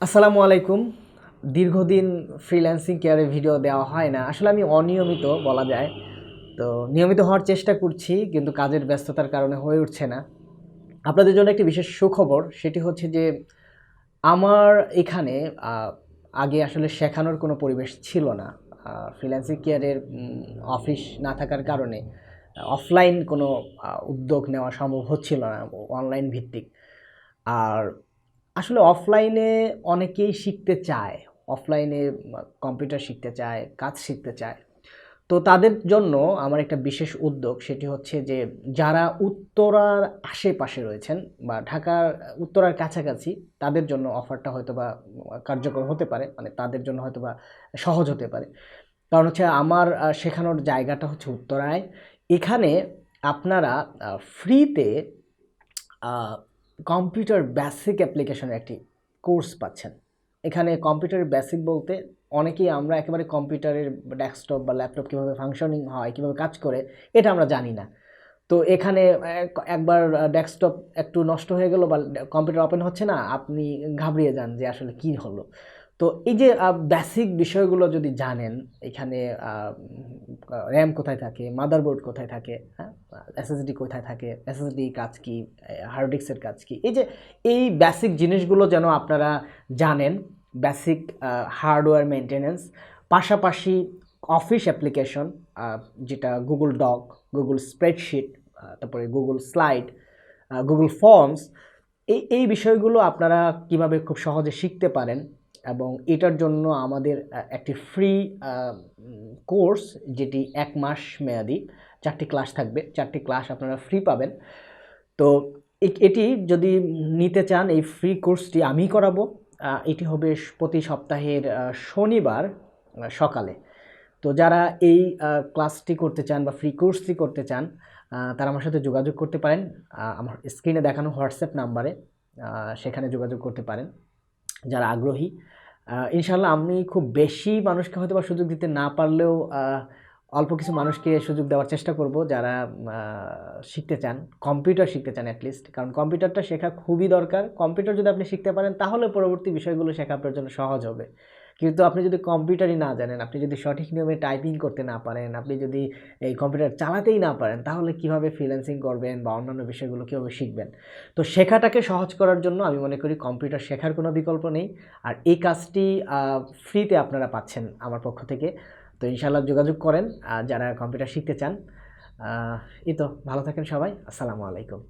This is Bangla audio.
আসসালামু আলাইকুম। দীর্ঘদিন ফ্রিল্যান্সিং কেয়ারে ভিডিও দেওয়া হয় না। আসলে আমি অনিয়মিত বলা যায়। তো নিয়মিত হওয়ার চেষ্টা করছি কিন্তু কাজের ব্যস্ততার কারণে হয়ে উঠছে না। আপনাদের জন্য একটি বিশেষ সুখবর, সেটি হচ্ছে যে আমার এখানে আ আগে আসলে শেখানোর কোনো পরিবেশ ছিল না। ফ্রিল্যান্সিং কেয়ারের অফিস না থাকার কারণে অফলাইন কোনো উদ্যোগ নেওয়া সম্ভব হচ্ছিল না, অনলাইন ভিত্তিক। আর আসলে অফলাইনে অনেকেই শিখতে চায়। অফলাইনে কম্পিউটার শিখতে চায়, কাজ শিখতে চায়। তো তাদের জন্য আমার একটা বিশেষ উদ্যোগ, সেটি হচ্ছে যে যারা উত্তরার আশেপাশে রয়েছেন বা ঢাকার উত্তরার কাছাকাছি, তাদের জন্য অফারটা হয়তোবা কার্যকর হতে পারে। মানে তাদের জন্য হয়তোবা সহজ হতে পারে। কারণ হচ্ছে আমার শেখানোর জায়গাটা হচ্ছে উত্তরায়। এখানে আপনারা ফ্রিতে আ কম্পিউটার বেসিক অ্যাপ্লিকেশনের একটি কোর্স পাচ্ছেন। এখানে কম্পিউটারের বেসিক বলতে অনেকেই আমরা একেবারে কম্পিউটারের ডেস্কটপ বা ল্যাপটপ কীভাবে ফাংশনিং হয়, কীভাবে কাজ করে, এটা আমরা জানি না। তো এখানে একবার ডেস্কটপ একটু নষ্ট হয়ে গেল বা কম্পিউটার ওপেন হচ্ছে না, আপনি ঘাবড়িয়ে যান যে আসলে কী হলো। তো এই যে বেসিক বিষয়গুলো যদি জানেন, এখানে র্যাম কোথায় থাকে, মাদারবোর্ড কোথায় থাকে, হ্যাঁ? এসএসডি কোথায় থাকে, এসএসডি কাজ কি, হার্ড ডিস্কের কাজ কি, এই বেসিক জিনিসগুলো যেন আপনারা জানেন। বেসিক হার্ডওয়্যার মেইনটেনেন্স, পাশাপাশি অফিস অ্যাপ্লিকেশন, যেটা গুগল ডক, গুগল স্প্রেডশিট, তারপরে গুগল স্লাইড, গুগল ফর্মস, এই বিষয়গুলো আপনারা কিভাবে খুব সহজে শিখতে পারেন। এবং এটার জন্য আমাদের একটি ফ্রি কোর্স, যেটি ১ মাস মেয়াদি, ৪টি ক্লাস থাকবে, ৪টি ক্লাস আপনারা ফ্রি পাবেন। তো এটি যদি নিতে চান, এই ফ্রি কোর্সটি আমি করাবো। এটি হবে প্রতি সপ্তাহের শনিবার সকালে। তো যারা এই ক্লাসটি করতে চান বা ফ্রি কোর্সটি করতে চান, তারা আমার সাথে যোগাযোগ করতে পারেন। আমার স্ক্রিনে দেখানো হোয়াটসঅ্যাপ নাম্বারে সেখানে যোগাযোগ করতে পারেন যারা আগ্রহী। ইনশাআল্লাহ আমি খুব বেশি মানুষকে হয়তোবা সুযোগ দিতে না পারলেও অল্প কিছু মানুষকে সুযোগ দেওয়ার চেষ্টা করব, যারা শিখতে চান, কম্পিউটার শিখতে চান অ্যাটলিস্ট। কারণ কম্পিউটারটা শেখা খুবই দরকার। কম্পিউটার যদি আপনি শিখতে পারেন, তাহলে পরবর্তী বিষয়গুলো শেখা আপনার জন্য সহজ হবে। কিন্তু আপনি যদি কম্পিউটারই না জানেন, আপনি যদি সঠিক নিয়মে টাইপিং করতে না পারেন, আপনি যদি এই কম্পিউটার চালাতেই না পারেন, তাহলে কিভাবে ফ্রিল্যান্সিং করবেন বা অন্যান্য বিষয়গুলো কীভাবে শিখবেন? তো শেখাটাকে সহজ করার জন্য আমি মনে করি কম্পিউটার শেখার কোনো বিকল্প নেই। আর এই কাজটি ফ্রিতে আপনারা পাচ্ছেন আমার পক্ষ থেকে। তো ইনশাআল্লাহ যোগাযোগ করেন যারা কম্পিউটার শিখতে চান। এই তো, ভালো থাকেন সবাই। আসসালামু আলাইকুম।